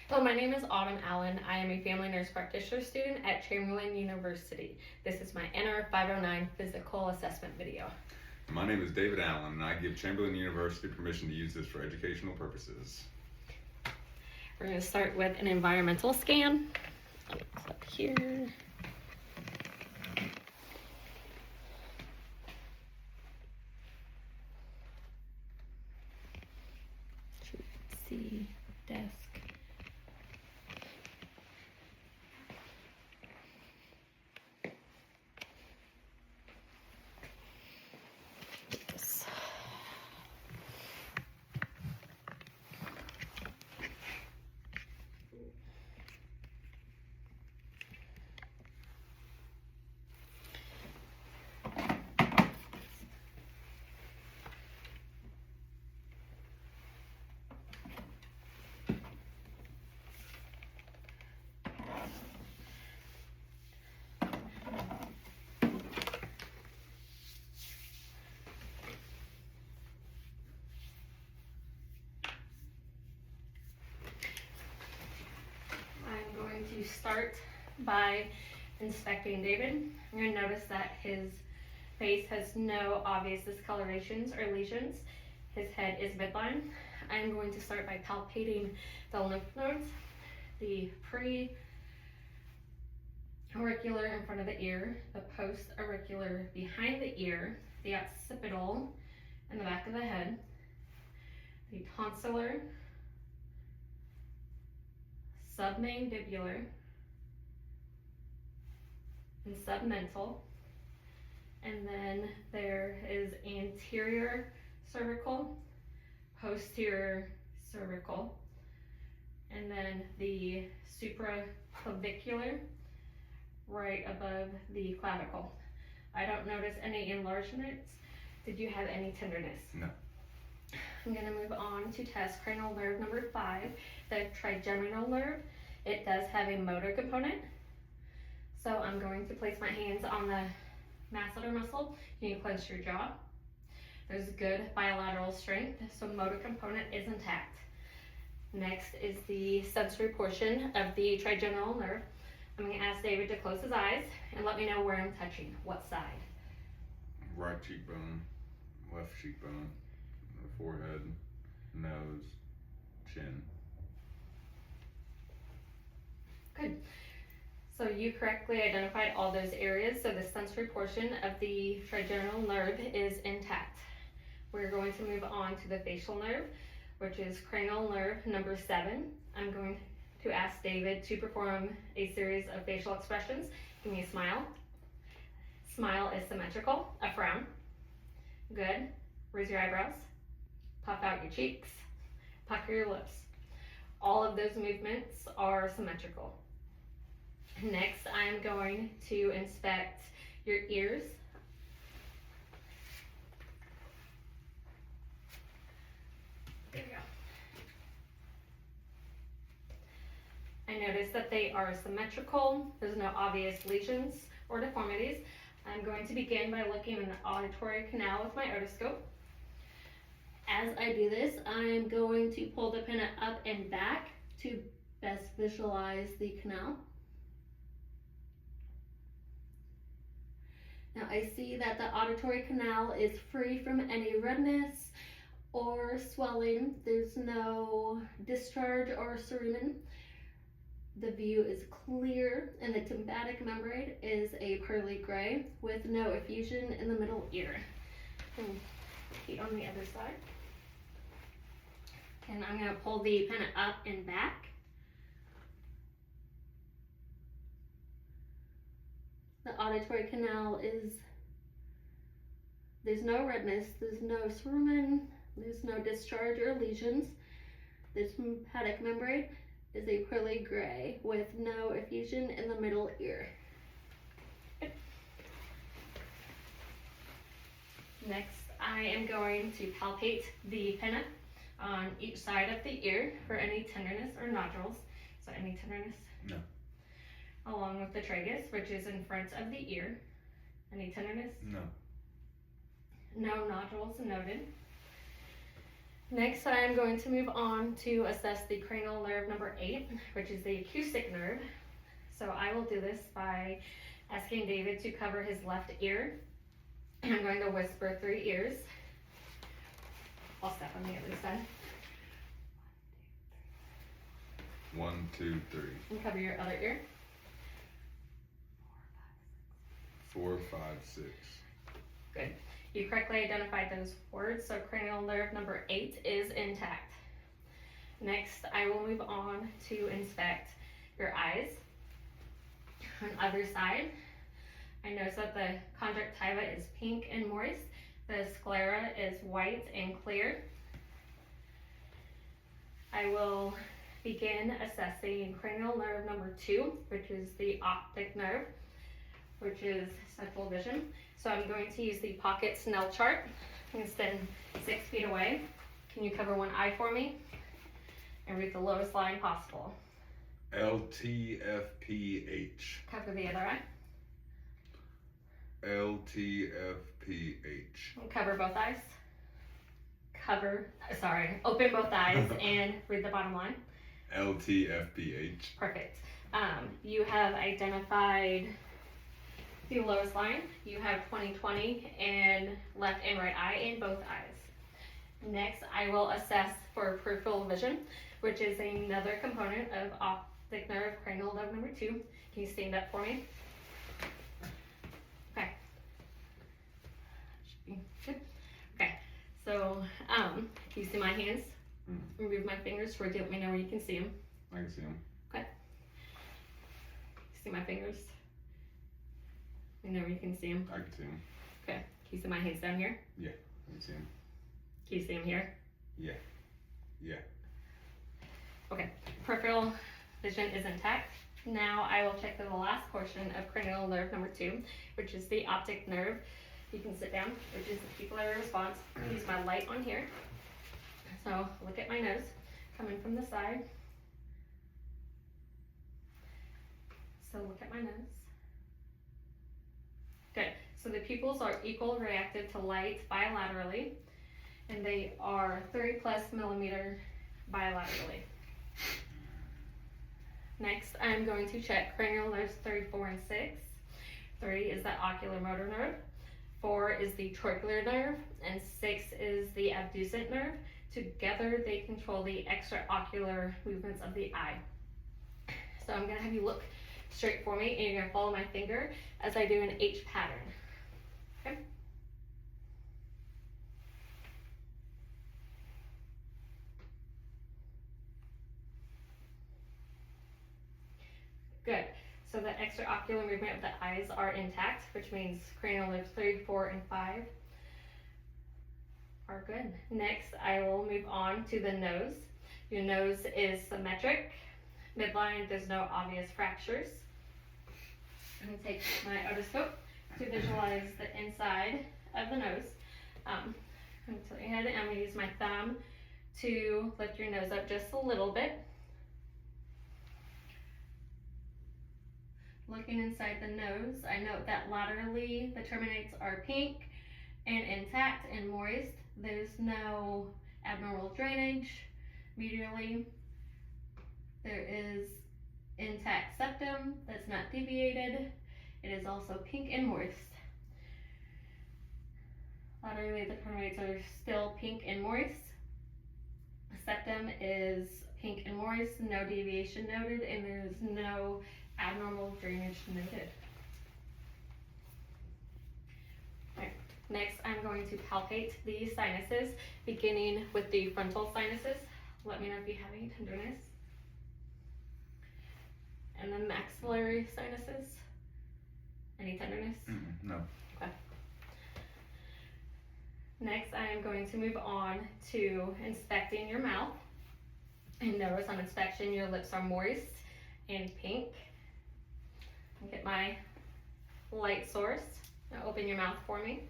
Hello, my name is Autumn Allen. I am a family nurse practitioner student at Chamberlain University. This is my NR 509 physical assessment video. My name is David Allen, and I give Chamberlain University permission to use this for educational purposes. We're going to start with an environmental scan. Up here. See desk. This. I'm going to start by inspecting David. You're going to notice that his face has no obvious discolorations or lesions. His head is midline. I'm going to start by palpating the lymph nodes, the pre-auricular in front of the ear, the post-auricular behind the ear, the occipital in the back of the head, the tonsillar, submandibular, and submental. And then there is anterior cervical, posterior cervical, and then the supraclavicular right above the clavicle. I don't notice any enlargements. Did you have any tenderness? No. I'm going to move on to test cranial nerve number 5, the trigeminal nerve. It does have a motor component. So I'm going to place my hands on the masseter muscle. You can clench your jaw. There's good bilateral strength, so motor component is intact. Next is the sensory portion of the trigeminal nerve. I'm going to ask David to close his eyes and let me know where I'm touching, what side. Right cheekbone, left cheekbone, the forehead, nose, chin. Good. So you correctly identified all those areas. So the sensory portion of the trigeminal nerve is intact. We're going to move on to the facial nerve, which is cranial nerve number 7. I'm going to ask David to perform a series of facial expressions. Give me a smile. Smile is symmetrical. A frown. Good. Raise your eyebrows. Puff out your cheeks. Pucker your lips. All of those movements are symmetrical. Next, I'm going to inspect your ears. There we go. I notice that they are symmetrical. There's no obvious lesions or deformities. I'm going to begin by looking in the auditory canal with my otoscope. As I do this, I'm going to pull the pinna up and back to best visualize the canal. Now I see that the auditory canal is free from any redness or swelling. There's no discharge or cerumen. The view is clear, and the tympanic membrane is a pearly gray with no effusion in the middle ear. And feet on the other side. And I'm going to pull the pinna up and back. The auditory canal is, there's no redness, there's no cerumen, there's no discharge or lesions. The tympanic membrane is a pearly gray with no effusion in the middle ear. Next, I am going to palpate the pinna on each side of the ear for any tenderness or nodules. So any tenderness? No. Along with the tragus, which is in front of the ear. Any tenderness? No. No nodules noted. Next, I am going to move on to assess the cranial nerve number 8, which is the acoustic nerve. So I will do this by asking David to cover his left ear. And I'm going to whisper 3 ears. I'll step on the other side. 1, 2, 3. And cover your other ear. 4, 5, 6. Good. You correctly identified those words, so cranial nerve number 8 is intact. Next, I will move on to inspect your eyes. On either side, I notice that the conjunctiva is pink and moist. The sclera is white and clear. I will begin assessing cranial nerve number 2, which is the optic nerve, which is central vision. So I'm going to use the pocket Snell chart. I'm going to stand 6 feet away. Can you cover one eye for me? And read the lowest line possible. LTFPH. Cover the other eye. LTFPH. And cover both eyes. Open both eyes and read the bottom line. LTFPH. Perfect. You have identified the lowest line. You have 20/20 and left and right eye in both eyes. Next, I will assess for peripheral vision, which is another component of optic nerve, cranial nerve number 2. Can you stand up for me? Okay. Should be good. Okay. So, can you see my hands? Remove my fingers for you. Let me know where you can see them. I can see them. Okay. See my fingers? Let me know where you can see them. I can see them. Okay. Can you see my hands down here? Yeah, I can see them. Can you see them here? Yeah. Yeah. Okay. Peripheral vision is intact. Now I will check the last portion of cranial nerve number 2, which is the optic nerve. You can sit down, which is the pupillary response. Use my light on here. So look at my nose, coming from the side. So look at my nose. Good. So the pupils are equal reactive to light bilaterally, and they are 30+ millimeter bilaterally. Next, I'm going to check cranial nerves 3, 4, and 6. 3 is the oculomotor nerve, 4 is the trochlear nerve, and 6 is the abducent nerve. Together, they control the extraocular movements of the eye. So I'm going to have you look straight for me, and you're going to follow my finger as I do an H pattern. Okay? Good. So the extraocular movement of the eyes are intact, which means cranial nerves 3, 4, and 5 are good. Next, I will move on to the nose. Your nose is symmetric. Midline, there's no obvious fractures. I'm going to take my otoscope to visualize the inside of the nose. I'm going to tilt your head, and I'm going to use my thumb to lift your nose up just a little bit. Looking inside the nose, I note that laterally the terminates are pink and intact and moist. There's no abnormal drainage. Medially, there is intact septum that's not deviated. It is also pink and moist. Laterally, the terminates are still pink and moist. The septum is pink and moist, no deviation noted, and there's no abnormal drainage noted. Next, I'm going to palpate the sinuses, beginning with the frontal sinuses. Let me know if you have any tenderness. And the maxillary sinuses. Any tenderness? No. Okay. Next, I am going to move on to inspecting your mouth. And notice on inspection, your lips are moist and pink. Get my light source. Now open your mouth for me.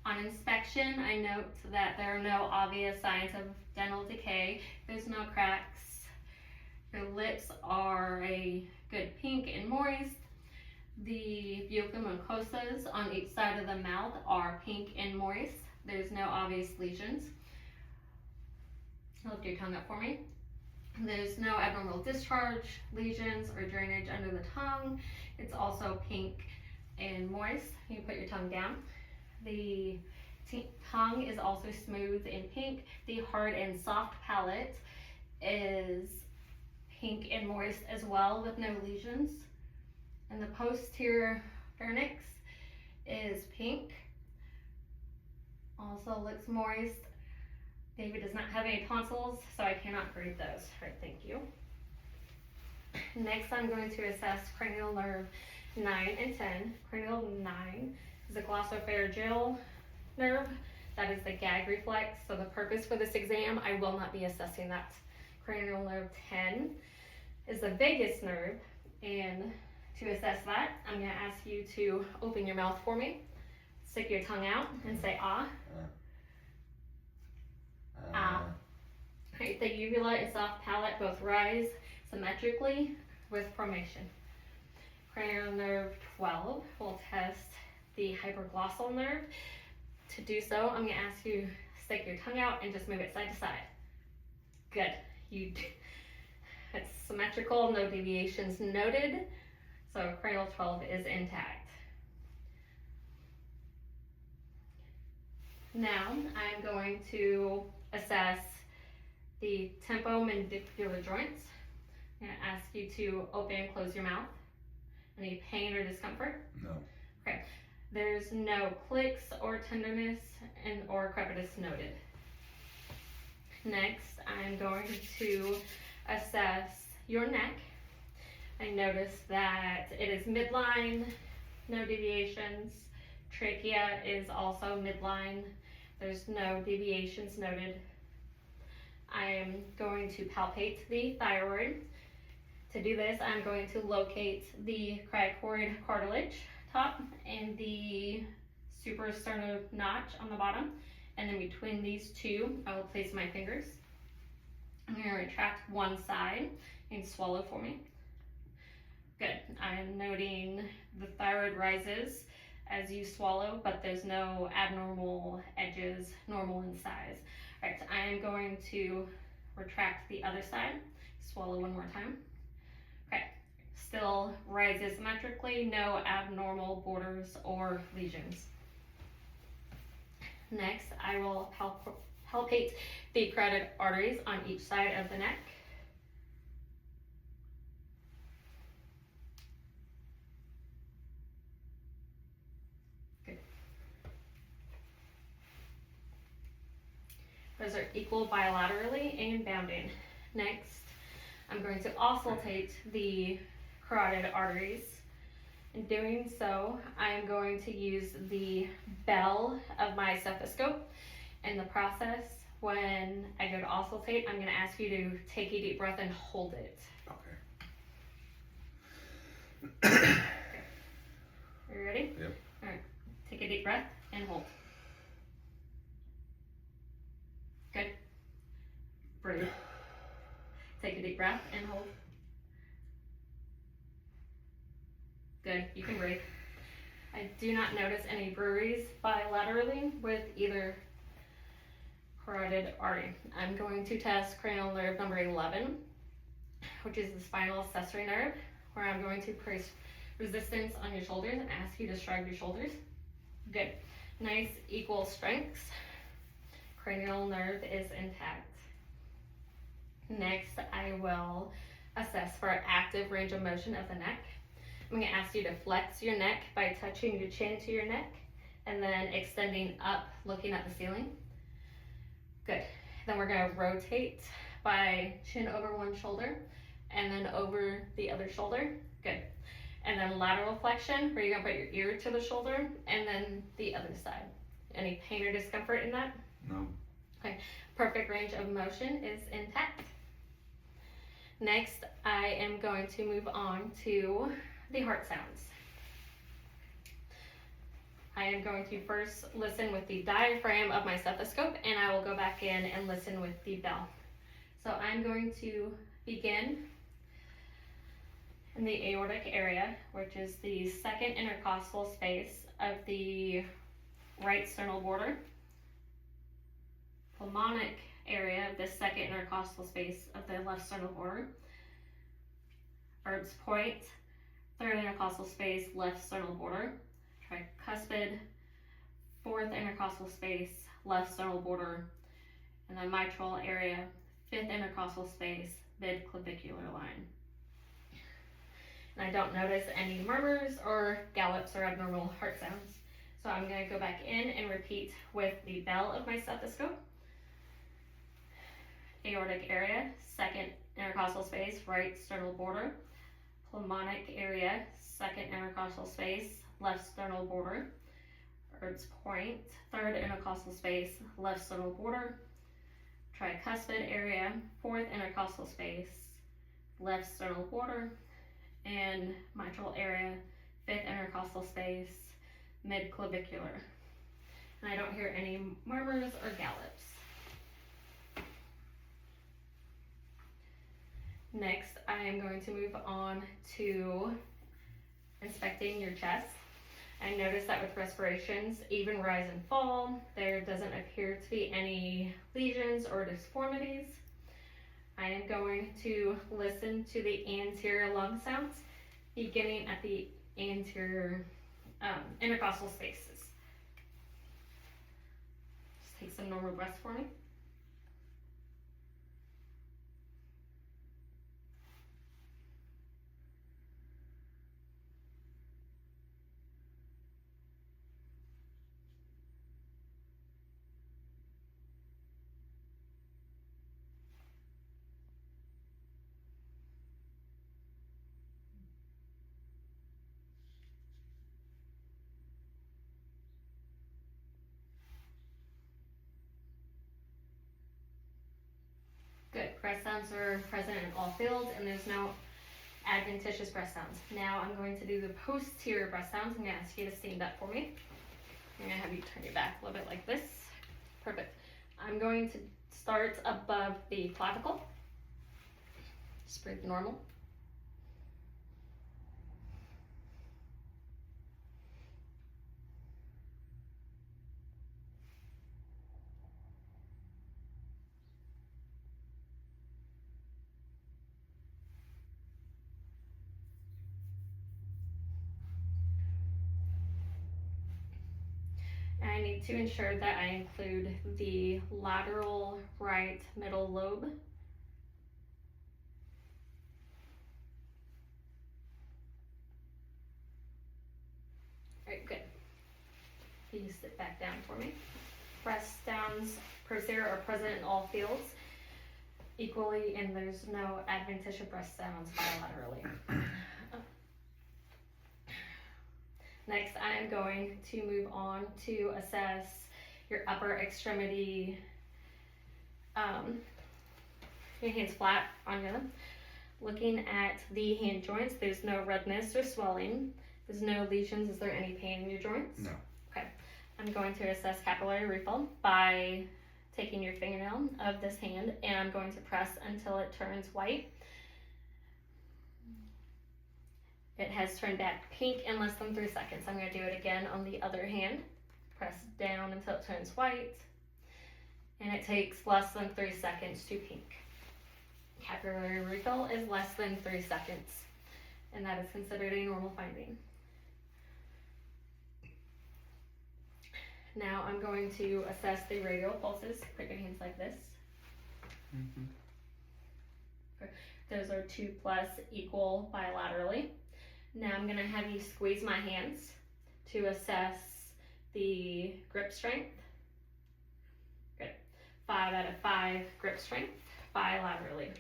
On inspection, I note that there are no obvious signs of dental decay. There's no cracks. Your lips are a good pink and moist. The buccal mucosas on each side of the mouth are pink and moist. There's no obvious lesions. Lift your tongue up for me. There's no abnormal discharge, lesions, or drainage under the tongue. It's also pink and moist. You can put your tongue down. The tongue is also smooth and pink. The hard and soft palate is pink and moist as well with no lesions. And the posterior pharynx is pink. Also looks moist. David does not have any tonsils, so I cannot grade those. All right, thank you. Next, I'm going to assess cranial nerve 9 and 10. Cranial 9 is the glossopharyngeal nerve. That is the gag reflex. So the purpose for this exam, I will not be assessing that. Cranial nerve 10 is the vagus nerve. And to assess that, I'm going to ask you to open your mouth for me. Stick your tongue out and say ah. Ah. Right, the uvula and soft palate both rise symmetrically with formation. Cranial nerve 12 will test the hypoglossal nerve. To do so, I'm going to ask you to stick your tongue out and just move it side to side. Good. It's symmetrical, no deviations noted. So cranial 12 is intact. Now I'm going to assess the temporomandibular joints. I'm going to ask you to open and close your mouth. Any pain or discomfort? No. Okay. There's no clicks or tenderness or crepitus noted. Next, I'm going to assess your neck. I notice that it is midline, no deviations. Trachea is also midline. There's no deviations noted. I am going to palpate the thyroid. To do this, I'm going to locate the cricoid cartilage top and the suprasternal notch on the bottom. And then between these two, I will place my fingers. I'm going to retract one side and swallow for me. Good. I'm noting the thyroid rises as you swallow, but there's no abnormal edges, normal in size. All right, I am going to retract the other side. Swallow one more time. Okay, still rises symmetrically, no abnormal borders or lesions. Next, I will palpate the carotid arteries on each side of the neck. Those are equal bilaterally and bounding. Next, I'm going to auscultate the carotid arteries. In doing so, I am going to use the bell of my stethoscope. In the process, when I go to auscultate, I'm going to ask you to take a deep breath and hold it. Okay. Are you ready? Yep. All right. Take a deep breath and hold. Good. Breathe. Take a deep breath and hold. Good. You can breathe. I do not notice any breweries bilaterally with either carotid artery. I'm going to test cranial nerve number 11, which is the spinal accessory nerve, where I'm going to place resistance on your shoulders and ask you to shrug your shoulders. Good. Nice equal strengths. Cranial nerve is intact. Next, I will assess for active range of motion of the neck. I'm going to ask you to flex your neck by touching your chin to your neck and then extending up, looking at the ceiling. Good. Then we're going to rotate by chin over one shoulder and then over the other shoulder. Good. And then lateral flexion, where you're going to put your ear to the shoulder and then the other side. Any pain or discomfort in that? No. Okay. Perfect range of motion is intact. Next, I am going to move on to the heart sounds. I am going to first listen with the diaphragm of my stethoscope, and I will go back in and listen with the bell. So I'm going to begin in the aortic area, which is the second intercostal space of the right sternal border. pulmonic area of the second intercostal space of the left sternal border. Erb's point, third intercostal space, left sternal border. Tricuspid, fourth intercostal space, left sternal border. And then mitral area, fifth intercostal space, mid-clavicular line. And I don't notice any murmurs or gallops or abnormal heart sounds. So I'm going to go back in and repeat with the bell of my stethoscope. Aortic area, second intercostal space, right sternal border. Pulmonic area, second intercostal space, left sternal border. Erb's point, third intercostal space, left sternal border. Tricuspid area, fourth intercostal space, left sternal border. And mitral area, fifth intercostal space, mid-clavicular. And I don't hear any murmurs or gallops. Next, I am going to move on to inspecting your chest. I noticed that with respirations, even rise and fall, there doesn't appear to be any lesions or deformities. I am going to listen to the anterior lung sounds, beginning at the anterior intercostal spaces. Just take some normal breaths for me. Good. Breath sounds are present in all fields, and there's no adventitious breath sounds. Now I'm going to do the posterior breath sounds. I'm going to ask you to stand up for me. I'm going to have you turn your back a little bit like this. Perfect. I'm going to start above the clavicle. Just breathe normal. I need to ensure that I include the lateral right middle lobe. All right, good. Please sit back down for me. Breath sounds posterior are present in all fields equally, and there's no adventitious breath sounds bilaterally. Next, I am going to move on to assess your upper extremity, your hands flat on them. Looking at the hand joints, there's no redness or swelling. There's no lesions. Is there any pain in your joints? No. Okay. I'm going to assess capillary refill by taking your fingernail of this hand, and I'm going to press until it turns white. It has turned back pink in less than 3 seconds. I'm going to do it again on the other hand. Press down until it turns white. And it takes less than 3 seconds to pink. Capillary refill is less than 3 seconds. And that is considered a normal finding. Now I'm going to assess the radial pulses. Put your hands like this. Those are 2+ equal bilaterally. Now I'm going to have you squeeze my hands to assess the grip strength. Good. 5 out of 5 grip strength bilaterally.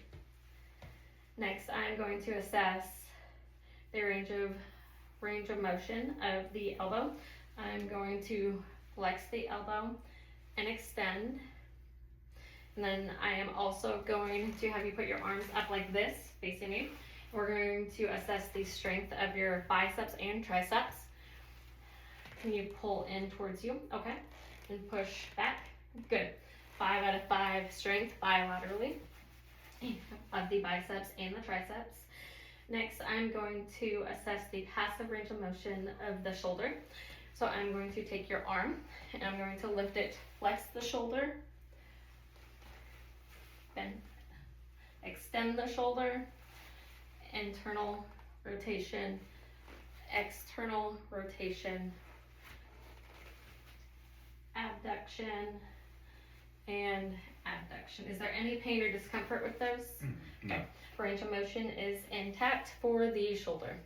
Next, I'm going to assess the range of motion of the elbow. I'm going to flex the elbow and extend. And then I am also going to have you put your arms up like this, facing me. We're going to assess the strength of your biceps and triceps. Can you pull in towards you? Okay. And push back. Good. 5 out of 5 strength bilaterally of the biceps and the triceps. Next, I'm going to assess the passive range of motion of the shoulder. So I'm going to take your arm and I'm going to lift it, flex the shoulder, and extend the shoulder, internal rotation, external rotation, abduction, and abduction. Is there any pain or discomfort with those? No. Range of motion is intact for the shoulder.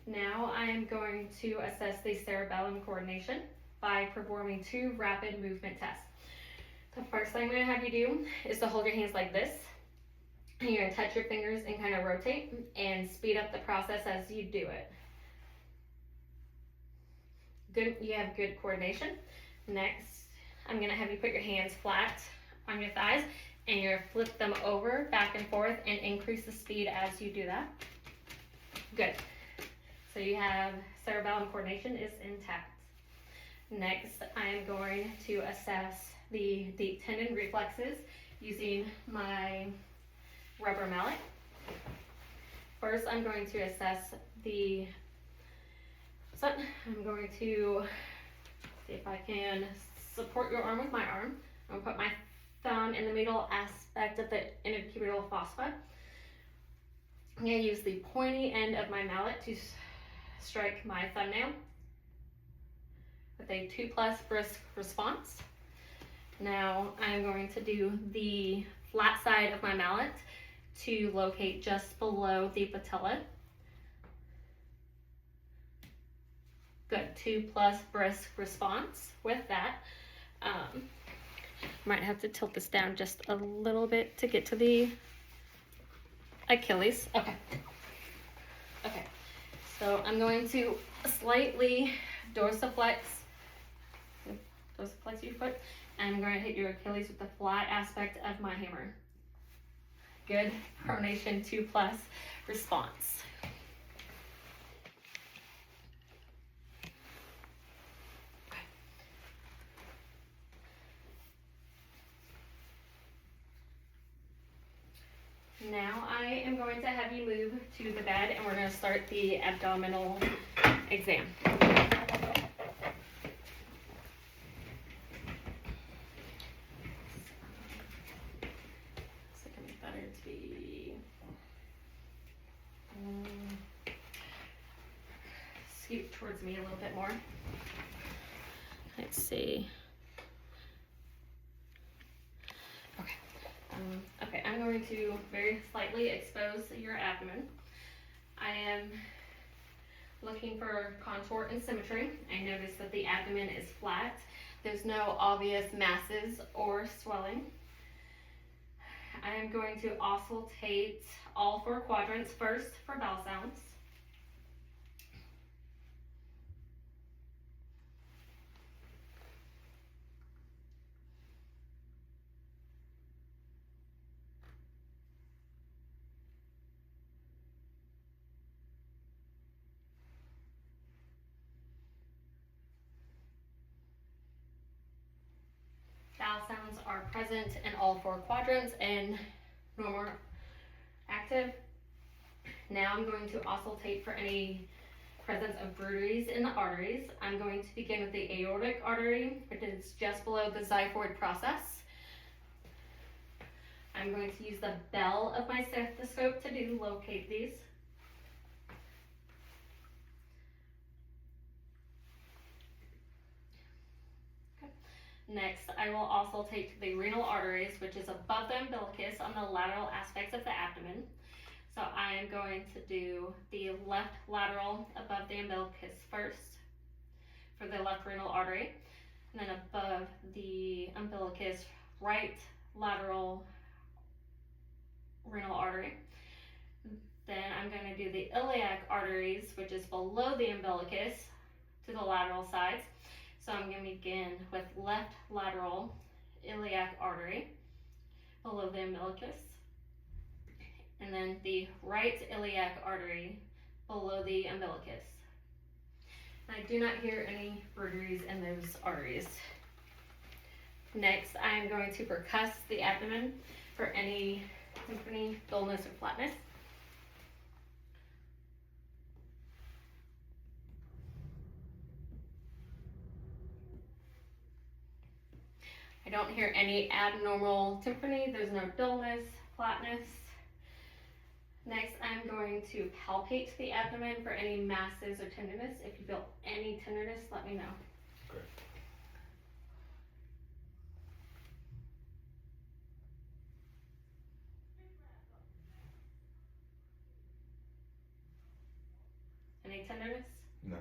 Now I am going to assess the cerebellum coordination by performing 2 rapid movement tests. The first thing I'm going to have you do is to hold your hands like this. And you're going to touch your fingers and kind of rotate and speed up the process as you do it. Good, you have good coordination. Next, I'm going to have you put your hands flat on your thighs and you're going to flip them over, back and forth, and increase the speed as you do that. Good. So you have cerebellum coordination is intact. Next, I am going to assess the deep tendon reflexes using my rubber mallet. First, I'm going to assess I'm going to see if I can support your arm with my arm. I'm going to put my thumb in the middle aspect of the intercubital fossa. I'm going to use the pointy end of my mallet to strike my thumbnail with a 2+ brisk response. Now I'm going to do the flat side of my mallet to locate just below the patella. Good, 2+ brisk response with that. Might have to tilt this down just a little bit to get to the Achilles. Okay. Okay. So I'm going to slightly dorsiflex your foot, and I'm going to hit your Achilles with the flat aspect of my hammer. Good. Pronation 2+ response. Now I am going to have you move to the bed and we're going to start the abdominal exam. So it can be better to be scoot towards me a little bit more. Let's see. Okay, I'm going to very slightly expose your abdomen. I am looking for contour and symmetry. I notice that the abdomen is flat. There's no obvious masses or swelling. I am going to auscultate all 4 quadrants first for bowel sounds. Bowel sounds are present in all 4 quadrants and normal active. Now I'm going to auscultate for any presence of bruits in the arteries. I'm going to begin with the aortic artery, which is just below the xiphoid process. I'm going to use the bell of my stethoscope to locate these. Next, I will also take the renal arteries, which is above the umbilicus on the lateral aspects of the abdomen. So I am going to do the left lateral above the umbilicus first for the left renal artery, and then above the umbilicus, right lateral renal artery. Then I'm going to do the iliac arteries, which is below the umbilicus to the lateral sides. So I'm going to begin with left lateral iliac artery below the umbilicus, and then the right iliac artery below the umbilicus. I do not hear any bruits in those arteries. Next, I am going to percuss the abdomen for any tympany, dullness, or flatness. I don't hear any abnormal tympani. There's no dullness, flatness. Next, I'm going to palpate the abdomen for any masses or tenderness. If you feel any tenderness, let me know. Great. Any tenderness? No.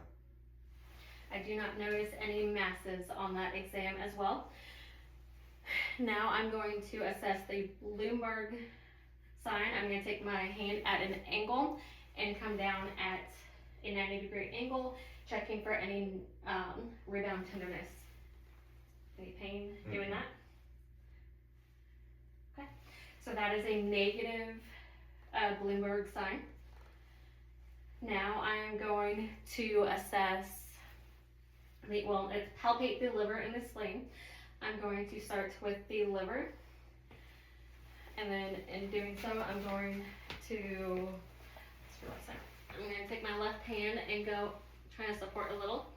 I do not notice any masses on that exam as well. Now I'm going to assess the Bloomberg sign. I'm going to take my hand at an angle and come down at a 90-degree angle, checking for any rebound tenderness. Any pain doing that? Okay, so that is a negative Bloomberg sign. Now I'm going to assess it's palpate the liver in the sling. I'm going to start with the liver, and then in doing so, I'm going to take my left hand and go trying to support a little,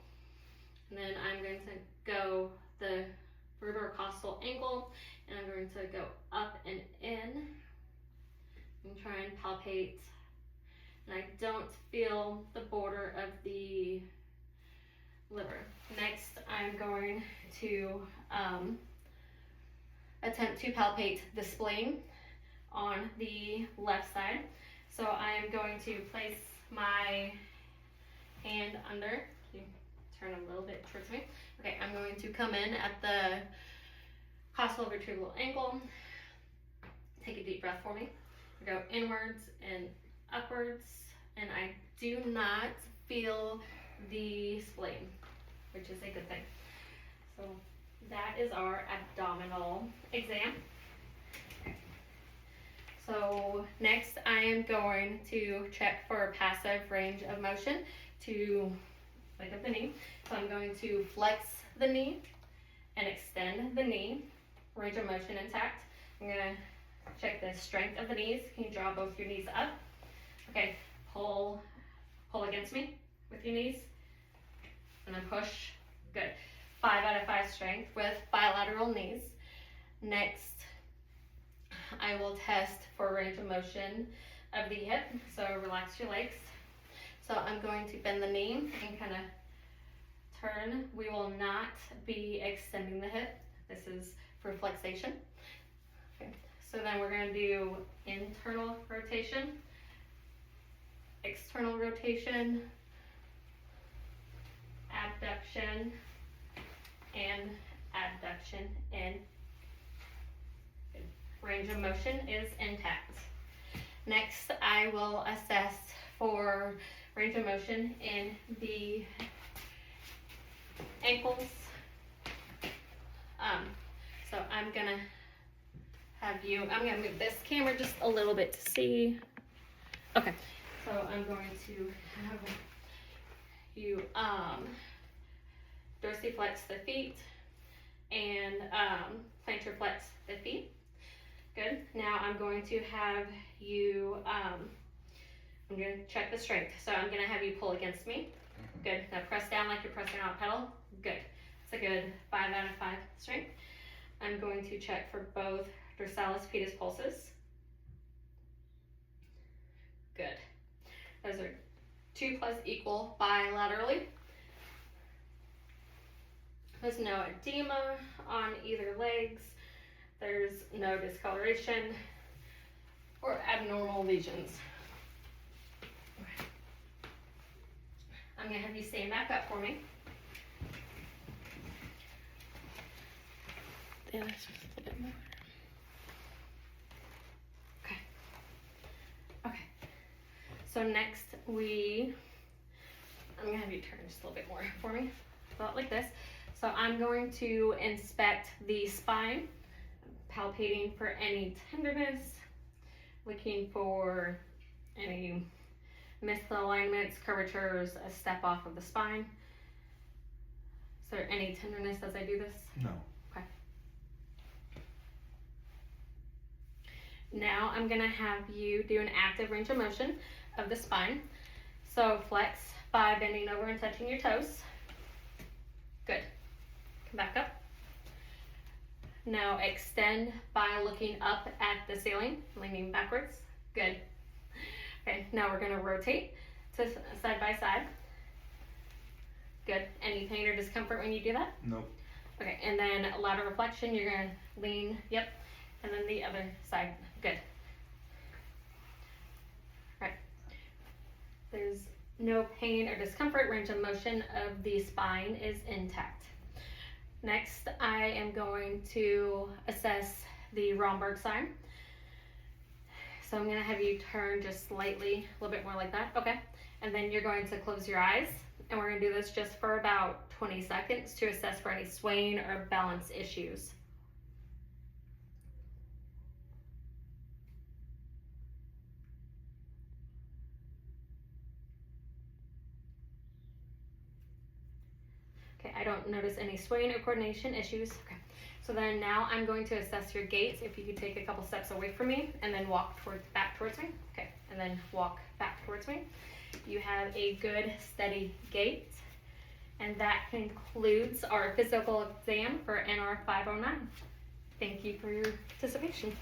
and then I'm going to go the vertebrocostal angle, and I'm going to go up and in and try and palpate. And I don't feel the border of the liver. Next, I'm going to attempt to palpate the spleen on the left side. So I'm going to place my hand under, turn a little bit towards me. Okay, I'm going to come in at the costal vertebral angle. Take a deep breath for me. Go inwards and upwards, and I do not feel the spleen, which is a good thing. So that is our abdominal exam. So next I am going to check for passive range of motion to wake up the knee. So I'm going to flex the knee and extend the knee, range of motion intact. I'm going to check the strength of the knees. Can you draw both your knees up? Okay, pull against me with your knees, and then push. Good. 5 out of 5 strength with bilateral knees. Next, I will test for range of motion of the hip. So relax your legs. So I'm going to bend the knee and kind of turn. We will not be extending the hip. This is for flexation. Okay. So then we're going to do internal rotation, external rotation, abduction, and abduction, and range of motion is intact. Next, I will assess for range of motion in the ankles. So I'm gonna move this camera just a little bit to see. Okay, so I'm going to have you dorsiflex the feet and plantar flex the feet. Good. Now I'm going to have you, I'm going to check the strength. So I'm going to have you pull against me. Good. Now press down like you're pressing on a pedal. Good. It's a good 5 out of 5 strength. I'm going to check for both dorsalis pedis pulses. Good. Those are 2 plus equal bilaterally. There's no edema on either legs. There's no discoloration or abnormal lesions. I'm going to have you stand back up for me. Yeah, that's just a little bit more. Okay. Okay. So next I'm going to have you turn just a little bit more for me. About like this. So I'm going to inspect the spine, palpating for any tenderness, looking for any misalignments, curvatures, a step off of the spine. Is there any tenderness as I do this? No. Okay. Now I'm gonna have you do an active range of motion of the spine. So flex by bending over and touching your toes. Good. Come back up. Now extend by looking up at the ceiling, leaning backwards. Good. Okay, now we're gonna rotate to side by side. Good. Any pain or discomfort when you do that? Nope. Okay, and then lateral flexion, you're gonna lean, yep, and then the other side. Good. Right. There's no pain or discomfort. Range of motion of the spine is intact. Next, I am going to assess the Romberg sign. So I'm gonna have you turn just slightly, a little bit more like that, okay? And then you're going to close your eyes, and we're gonna do this just for about 20 seconds to assess for any swaying or balance issues. Okay, I don't notice any swaying or coordination issues. Okay, so then now I'm going to assess your gait. If you could take a couple steps away from me and then walk back towards me. Okay, and then walk back towards me. You have a good steady gait. And that concludes our physical exam for NR 509. Thank you for your participation.